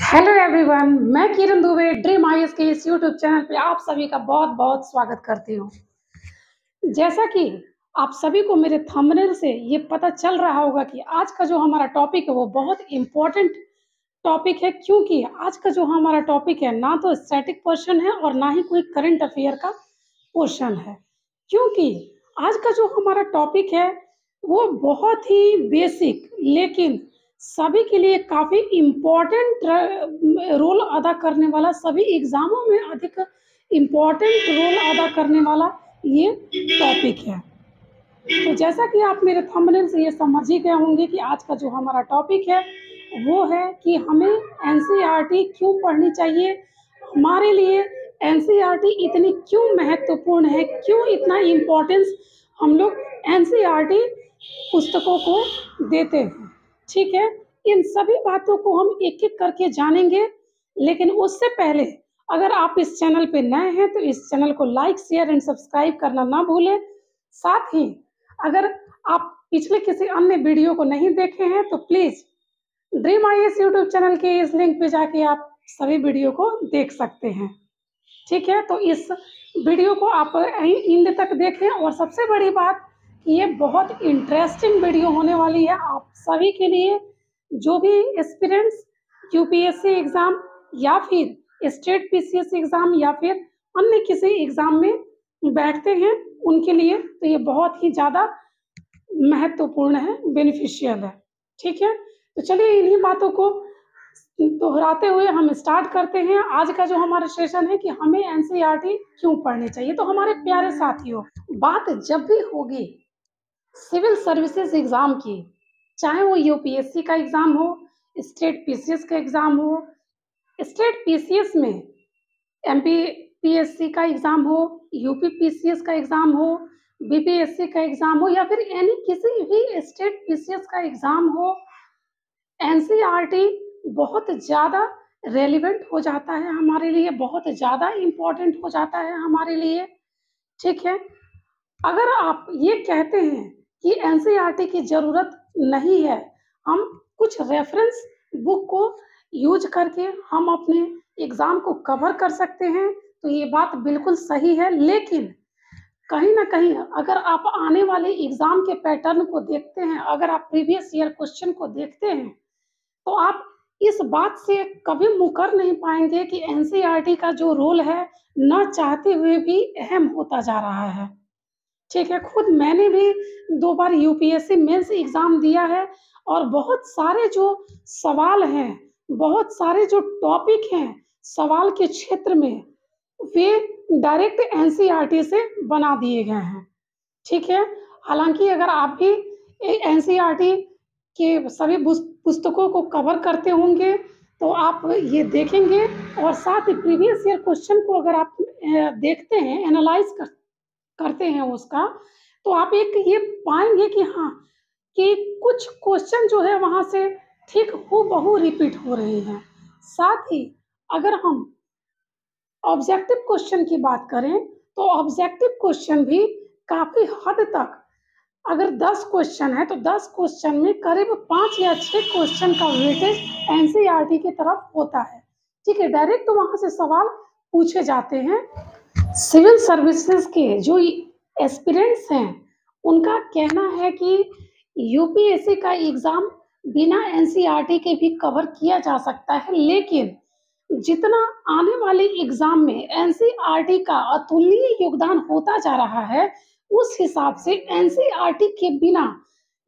Hello everyone, मैं किरण Dubey dream IAS के इस यूट्यूब चैनल पे आप सभी का बहुत बहुत स्वागत करती हूँ। जैसा कि आप सभी को मेरे थंबनेल से ये पता चल रहा होगा कि आज का जो हमारा टॉपिक है वो बहुत इम्पोर्टेंट टॉपिक है, क्योंकि आज का जो हमारा टॉपिक है ना तो स्टैटिक क्वेश्चन है और ना ही कोई करंट अफेयर का क्वेश्चन है। क्योंकि आज का जो हमारा टॉपिक है वो बहुत ही बेसिक लेकिन सभी के लिए काफ़ी इम्पोर्टेंट रोल अदा करने वाला, सभी एग्ज़ामों में अधिक इम्पोर्टेंट रोल अदा करने वाला ये टॉपिक है। तो जैसा कि आप मेरे थंबनेल से ये समझ ही गए होंगे कि आज का जो हमारा टॉपिक है वो है कि हमें एनसीईआरटी क्यों पढ़नी चाहिए, हमारे लिए एनसीईआरटी इतनी क्यों महत्वपूर्ण है, क्यों इतना इम्पोर्टेंस हम लोग एनसीईआरटी पुस्तकों को देते हैं। ठीक है, इन सभी बातों को हम एक-एक करके जानेंगे, लेकिन उससे पहले अगर आप इस चैनल पे नए हैं तो इस चैनल को लाइक, शेयर एंड सब्सक्राइब करना ना भूलें। साथ ही अगर आप पिछले किसी अन्य वीडियो को नहीं देखे हैं तो please dream IAS YouTube channel के इस लिंक पे जाके आप सभी वीडियो को देख सकते हैं। ठीक है, तो इस वीडियो को आप एंड तक देखें और सबसे बड़ी बात कि ये बहुत इंटरेस्टिंग वीडियो होने वाली है आप सभी के लिए, जो भी एस्पिरेंट्स यूपीएससी एग्ज़ाम या फिर स्टेट पीसीएस एग्ज़ाम या फिर अन्य किसी एग्ज़ाम में बैठते हैं उनके लिए तो ये बहुत ही ज़्यादा महत्वपूर्ण है, बेनिफिशियल है। ठीक है, तो चलिए इन्हीं बातों को दोहराते हुए हम स्टार्ट करते हैं आज का जो हमारा सेशन है कि हमें एनसीईआरटी क्यों पढ़नी चाहिए। तो हमारे प्यारे साथियों, बात जब भी होगी सिविल सर्विसेज एग्ज़ाम की, चाहे वो यूपीएससी का एग्ज़ाम हो, स्टेट पीसीएस का एग्ज़ाम हो, स्टेट पीसीएस में एमपीपीएससी का एग्ज़ाम हो, यूपी पीसीएस का एग्ज़ाम हो, बीपीएससी का एग्ज़ाम हो या फिर यानी किसी भी स्टेट पीसीएस का एग्ज़ाम हो, एनसीईआरटी बहुत ज़्यादा रेलेवेंट हो जाता है हमारे लिए, बहुत ज़्यादा इम्पोर्टेंट हो जाता है हमारे लिए। ठीक है, अगर आप ये कहते हैं कि एनसीईआरटी की ज़रूरत नहीं है, हम कुछ रेफरेंस बुक को यूज करके हम अपने एग्ज़ाम को कवर कर सकते हैं, तो ये बात बिल्कुल सही है। लेकिन कहीं न कहीं अगर आप आने वाले एग्ज़ाम के पैटर्न को देखते हैं, अगर आप प्रीवियस ईयर क्वेश्चन को देखते हैं, तो आप इस बात से कभी मुकर नहीं पाएँगे कि एनसीईआरटी का जो रोल है, ना चाहते हुए भी अहम होता जा रहा है। ठीक है, खुद मैंने भी 2 बार यूपीएससी मेंस एग्ज़ाम दिया है और बहुत सारे जो सवाल हैं, बहुत सारे जो टॉपिक हैं सवाल के क्षेत्र में, वे डायरेक्ट एनसीईआरटी से बना दिए गए हैं। ठीक है, हालाँकि अगर आप भी एनसीईआरटी के सभी पुस्तकों को कवर करते होंगे, तो आप ये देखेंगे और साथ ही प्रीवियस ईयर क्वेश्चन को अगर आप देखते हैं, एनालाइज़ करते हैं उसका, तो आप एक ये पाएँगे कि हाँ, कि कुछ क्वेश्चन जो है वहाँ से ठीक हूबहू रिपीट हो रहे हैं। साथ ही अगर हम ऑब्जेक्टिव क्वेश्चन की बात करें, तो ऑब्जेक्टिव क्वेश्चन भी काफ़ी हद तक अगर 10 क्वेश्चन है, तो 10 क्वेश्चन में करीब 5 या 6 क्वेश्चन का वेटेज एनसीईआरटी की तरफ होता है। ठीक है, डायरेक्ट वहाँ से सवाल पूछे जाते हैं। सिविल सर्विसेज के जो एस्पिरेंट्स हैं, उनका कहना है कि यूपीएससी का एग्ज़ाम बिना एनसीईआरटी के भी कवर किया जा सकता है, लेकिन जितना आने वाले एग्ज़ाम में एनसीईआरटी का अतुलनीय योगदान होता जा रहा है, उस हिसाब से एनसीईआरटी के बिना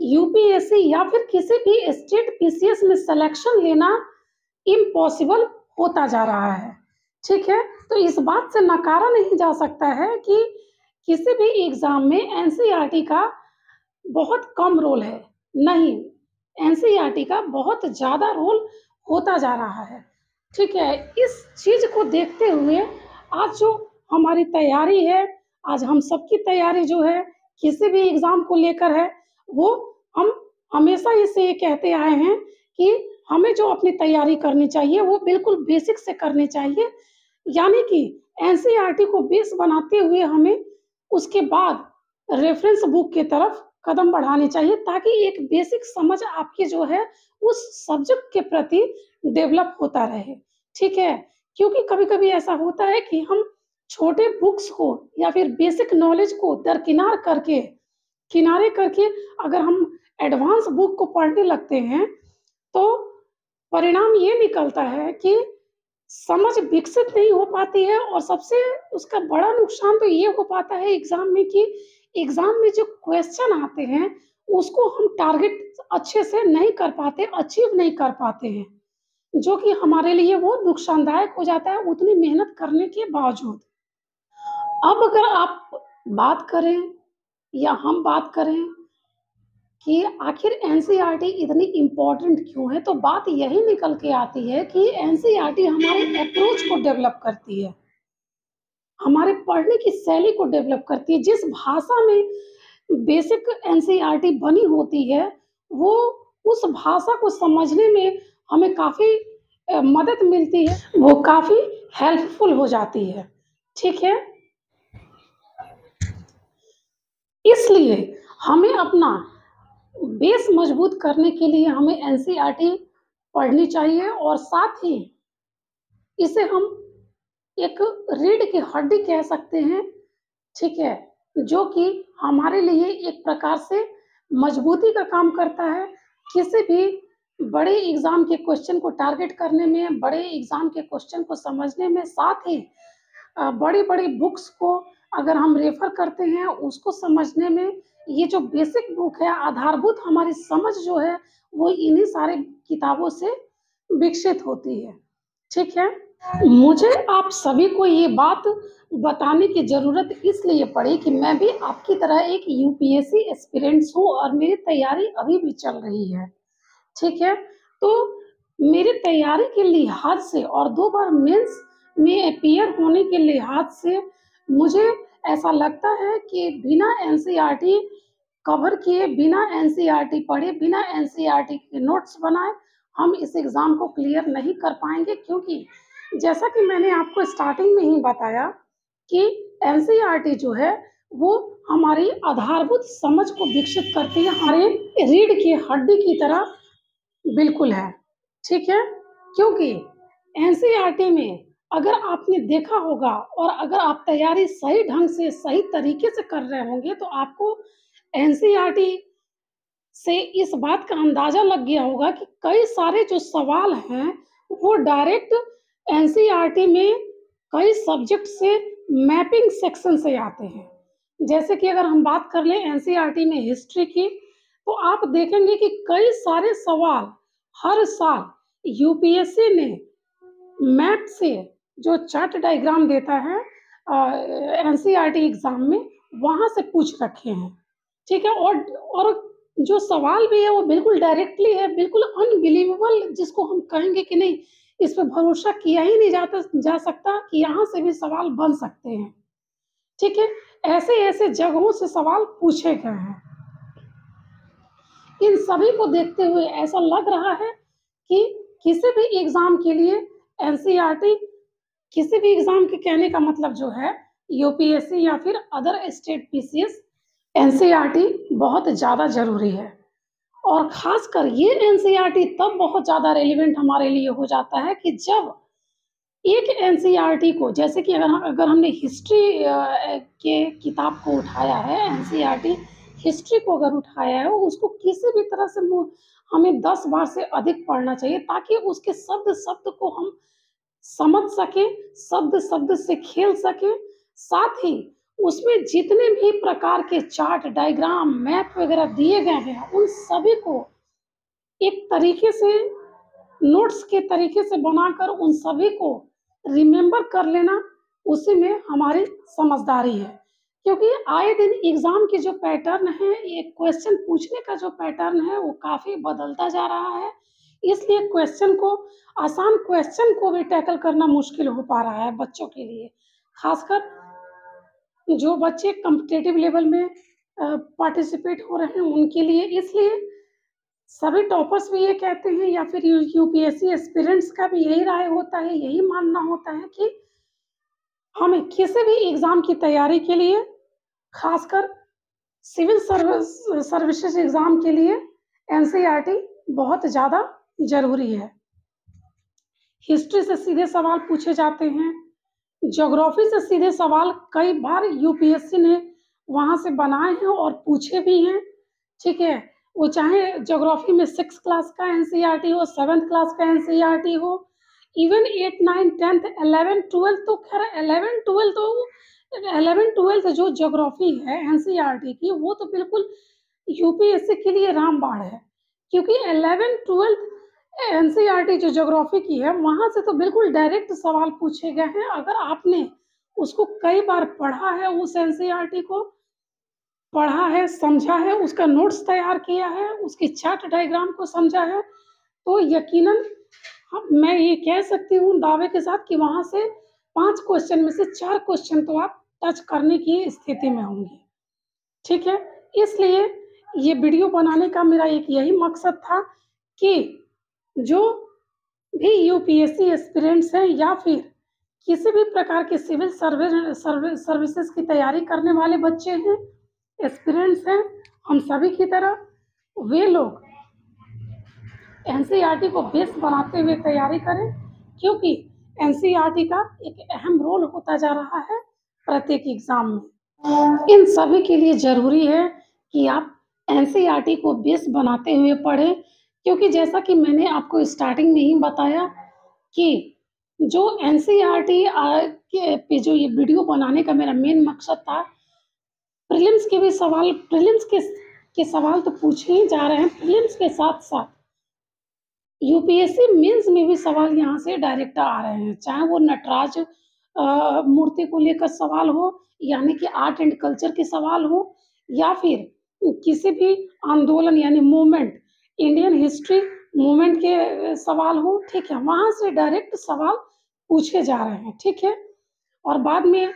यूपीएससी या फिर किसी भी स्टेट पीसीएस में सिलेक्शन लेना इम्पॉसिबल होता जा रहा है। ठीक है, तो इस बात से नकारा नहीं जा सकता है कि किसी भी एग्ज़ाम में एनसीईआरटी का बहुत कम रोल है। नहीं, एनसीईआरटी का बहुत ज़्यादा रोल होता जा रहा है। ठीक है, इस चीज़ को देखते हुए आज जो हमारी तैयारी है, आज हम सबकी तैयारी जो है किसी भी एग्ज़ाम को लेकर है, वो हम हमेशा से ये कहते आए हैं कि हमें जो अपनी तैयारी करनी चाहिए वो बिल्कुल बेसिक से करनी चाहिए। यानी कि एनसीईआरटी को बेस बनाते हुए हमें उसके बाद रेफ़रेंस बुक की तरफ कदम बढ़ानी चाहिए ताकि एक बेसिक समझ आपकी जो है उस सब्जेक्ट के प्रति डेवलप होता रहे, ठीक है? क्योंकि कभी-कभी ऐसा होता है कि हम छोटे बुक्स को या फिर बेसिक नॉलेज को दरकिनार करके किनारे करके अगर हम एडवांस बुक को पढ़ने लगते हैं, तो परिणाम ये निकलता है कि समझ विकसित नहीं हो पाती है और सबसे उसका बड़ा नुकसान तो ये हो पाता है एग्ज़ाम में कि एग्ज़ाम में जो क्वेश्चन आते हैं, उसको हम टारगेट अच्छे से नहीं कर पाते, अचीव नहीं कर पाते हैं, जो कि हमारे लिए वो नुकसानदायक हो जाता है उतनी मेहनत करने के बावजूद। अब अगर आप बात करें या हम बात करें कि आखिर एनसीईआरटी इतनी इम्पोर्टेंट क्यों है, तो बात यही निकल के आती है कि एनसीईआरटी हमारे अप्रोच को डेवलप करती है, हमारे पढ़ने की शैली को डेवलप करती है। जिस भाषा में बेसिक एनसीईआरटी बनी होती है, वो उस भाषा को समझने में हमें काफ़ी मदद मिलती है, वो काफ़ी हेल्पफुल हो जाती है, ठीक है? इसलिए हमें अपना बेस मजबूत करने के लिए हमें एनसीईआरटी पढ़नी चाहिए और साथ ही इसे हम एक रीढ़ की हड्डी कह सकते हैं, ठीक है? जो कि हमारे लिए एक प्रकार से मजबूती का काम करता है। किसी भी बड़े एग्ज़ाम के क्वेश्चन को टारगेट करने में, बड़े एग्ज़ाम के क्वेश्चन को समझने में, साथ ही बड़ी-बड़ी बुक्स को अगर हम रेफ़र करते हैं, उसको समझने में ये जो बेसिक बुक है, आधारभूत हमारी समझ जो है, वो इन्हीं सारे किताबों से विकसित होती है। ठीक है? मुझे आप सभी को ये बात बताने की ज़रूरत इसलिए पड़ी कि मैं भी आपकी तरह एक यूपीएससी एस्पिरेंट्स हूँ और मेरी तैयारी अभी भी चल रही है। ठीक है? तो मेरी तैयारी के लिहाज से और 2 बार मेंस में अपीयर होने के लिहाज से मुझे ऐसा लगता है कि बिना एनसीईआरटी कवर किए, बिना एनसीईआरटी पढ़े, बिना एनसीईआरटी के नोट्स बनाए, हम इस एग्ज़ाम को क्लियर नहीं कर पाएँगे क्योंकि जैसा कि मैंने आपको स्टार्टिंग में ही बताया कि एनसीईआरटी जो है, वो हमारी आधारभूत समझ को विकसित करती है, हमारे रीढ़ की हड्डी की तरह बिल्कुल है, ठीक है? क्योंकि एनसीईआरटी में अगर आपने देखा होगा और अगर आप तैयारी सही ढंग से, सही तरीके से कर रहे होंगे, तो आपको एनसीईआरटी से इस बात का अंदाज़ा लग गया होगा कि कई सारे जो सवाल हैं, वो डायरेक्ट एनसीईआरटी में कई सब्जेक्ट से मैपिंग सेक्शन से आते हैं। जैसे कि अगर हम बात कर लें एनसीईआरटी में हिस्ट्री की, तो आप देखेंगे कि कई सारे सवाल हर साल यूपीएससी ने मैप से जो चार्ट डायग्राम देता है एनसीईआरटी एग्ज़ाम में, वहाँ से पूछ रखे हैं, ठीक है? और जो सवाल भी है वो बिल्कुल डायरेक्टली है, बिल्कुल अनबिलीवेबल जिसको हम कहेंगे कि नहीं, इस पे भरोसा किया ही नहीं जा सकता कि यहाँ से भी सवाल बन सकते हैं, ठीक है? ऐसे-ऐसे जगहों से सवाल पूछे गए हैं। इन सभी को देखते हुए ऐसा लग रहा है कि किसी भी एग्ज़ाम के लिए एनसीईआरटी किसी भी एग्ज़ाम के कहने का मतलब जो है यूपीएससी या फिर अदर स्टेट पीसीएस एनसीईआरटी बहुत ज़्यादा ज़रूरी है और ख़ासकर ये एनसीईआरटी तब बहुत ज़्यादा रेलेवेंट हमारे लिए हो जाता है कि जब एक एनसीईआरटी को जैसे कि अगर हमने हिस्ट्री के किताब को उठाया है एनसीईआरटी हिस्ट्री को अगर उठाया है उसको किसी भी तरह से हमें 10 बार से अधिक पढ़ना चाहिए ताकि उसके शब्द-शब्द को हम समझ सकें, शब्द-शब्द से खेल सकें, साथ ही उसमें जितने भी प्रकार के चार्ट, डायग्राम, मैप वगैरह दिए गए हैं, उन सभी को एक तरीके से नोट्स के तरीके से बनाकर उन सभी को रिमेंबर कर लेना, उसी में हमारी समझदारी है। क्योंकि आए दिन एग्ज़ाम के जो पैटर्न है, ये क्वेश्चन पूछने का जो पैटर्न है, वो काफ़ी बदलता जा रहा है। इसलिए आसान क्वेश्चन को भी टैकल करना मुश्किल हो पा रहा है बच्चों के लिए। ख़ासकर जो बच्चे कॉम्पिटिटिव लेवल में पार्टिसिपेट हो रहे हैं, उनके लिए। इसलिए सभी टॉपर्स भी ये कहते हैं या फिर यूपीएससी एस्पिरेंट्स का भी यही राय होता है, यही मानना होता है कि हमें किसी भी एग्ज़ाम की तैयारी के लिए ख़ासकर सिविल सर्विसेज एग्ज़ाम के लिए एनसीईआरटी बहुत ज़्यादा ज़रूरी है। हिस्ट्री से सीधे सवाल पूछे जाते हैं। ज्योग्राफी से सीधे सवाल कई बार यूपीएससी ने वहाँ से बनाए हैं और पूछे भी हैं, ठीक है? वो चाहे ज्योग्राफी में 6th क्लास का एनसीईआरटी हो, 7th क्लास का एनसीईआरटी हो, इवन 8, 9, 10th, 11, 12 तो खैर 11, 12 जो ज्योग्राफी है एनसीईआरटी की वो तो बिल्कुल यूपीएससी के लिए रामबाण है, क्योंकि 11, 12 एनसीईआरटी जो ज्योग्राफी की है वहाँ से तो बिल्कुल डायरेक्ट सवाल पूछे गए हैं। अगर आपने उसको कई बार पढ़ा है, उस एनसीईआरटी को पढ़ा है, समझा है, उसका नोट्स तैयार किया है, उसकी चार्ट डायग्राम को समझा है, तो यकीनन मैं ये कह सकती हूँ दावे के साथ कि वहाँ से 5 क्वेश्चन में से 4 क्वेश्चन तो आप टच करने की स्थिति में होंगे, ठीक है? इसलिए ये वीडियो बनाने का मेरा एक यही मकसद था कि जो भी यूपीएससी एस्पिरेंट्स हैं या फिर किसी भी प्रकार के सिविल सर्विसेज की तैयारी करने वाले बच्चे हैं, एस्पिरेंट्स हैं, हम सभी की तरह वे लोग एनसीईआरटी को बेस बनाते हुए तैयारी करें, क्योंकि एनसीईआरटी का एक अहम रोल होता जा रहा है प्रत्येक एग्ज़ाम में। इन सभी के लिए ज़रूरी है कि आप एनसीईआरटी को बेस बनाते हुए पढ़ें, क्योंकि जैसा कि मैंने आपको स्टार्टिंग में ही बताया कि जो एनसीईआरटी के पे जो ये वीडियो बनाने का मेरा मेन मकसद था, प्रीलिम्स के सवाल तो पूछे ही जा रहे हैं, प्रीलिम्स के साथ-साथ यूपीएससी मेंस में भी सवाल यहाँ से डायरेक्ट आ रहे हैं, चाहे वो नटराज मूर्ति को लेकर सवाल हो, यानी कि आर्ट एंड कल्चर के सवाल हो, या फिर किसी भी आंदोलन यानी मूवमेंट, इंडियन हिस्ट्री मूवमेंट के सवाल हो, ठीक है? वहाँ से डायरेक्ट सवाल पूछे जा रहे हैं, ठीक है? और बाद में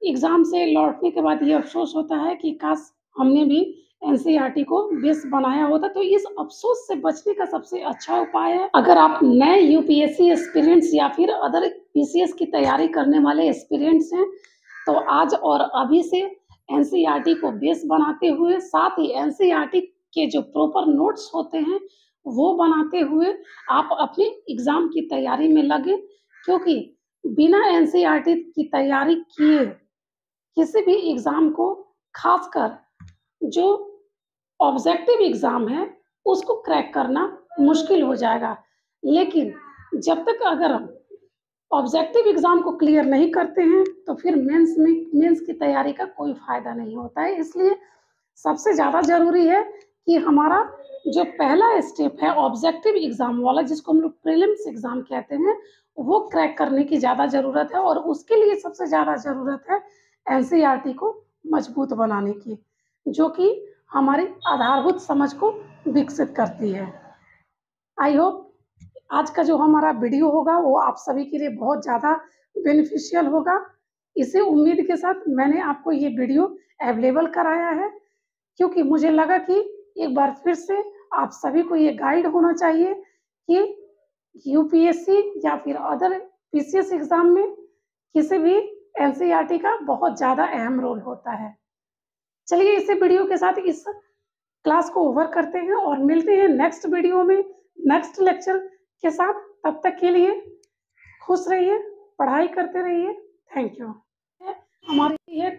एग्ज़ाम से लौटने के बाद ये अफ़सोस होता है कि काश हमने भी एनसीईआरटी को बेस बनाया होता, तो इस अफ़सोस से बचने का सबसे अच्छा उपाय है, अगर आप नए यूपीएससी एस्पिरेंट्स या फिर अदर पीसीएस की तैयारी करने वाले एस्पिरेंट्स हैं, तो आज और अभी से एनसीईआरटी को बेस बनाते हुए, साथ ही एनसीईआरटी के जो प्रॉपर नोट्स होते हैं, वो बनाते हुए आप अपने एग्ज़ाम की तैयारी में लगें, क्योंकि बिना एनसीईआरटी की तैयारी किए किसी भी एग्ज़ाम को, खासकर जो ऑब्जेक्टिव एग्ज़ाम है, उसको क्रैक करना मुश्किल हो जाएगा। लेकिन जब तक अगर हम ऑब्जेक्टिव एग्ज़ाम को क्लियर नहीं करते हैं, तो फिर मेंस की तैयारी का कोई फ़ायदा नहीं होता है। इसलिए सबसे ज़्यादा ज़रूरी है कि हमारा जो पहला स्टेप है ऑब्जेक्टिव एग्ज़ाम वाला, जिसको हम लोग प्रीलिम्स एग्ज़ाम कहते हैं, वो क्रैक करने की ज़्यादा ज़रूरत है, और उसके लिए सबसे ज़्यादा ज़रूरत है एनसीईआरटी को मजबूत बनाने की, जो कि हमारी आधारभूत समझ को विकसित करती है। आई होप आज का जो हमारा वीडियो होगा वो आप सभी के लिए बहुत ज़्यादा बेनिफिशियल होगा। इसी उम्मीद के साथ मैंने आपको ये वीडियो अवेलेबल कराया है, क्योंकि मुझे लगा कि एक बार फिर से आप सभी को ये गाइड होना चाहिए कि यूपीएससी या फिर अदर पीसीएस एग्ज़ाम में किसी भी एनसीईआरटी का बहुत ज़्यादा अहम रोल होता है। चलिए इसी वीडियो के साथ इस क्लास को ओवर करते हैं और मिलते हैं नेक्स्ट वीडियो में, नेक्स्ट लेक्चर के साथ। तब तक के लिए खुश रहिए, पढ़ाई करते रहिए। Thank you. हमारी ये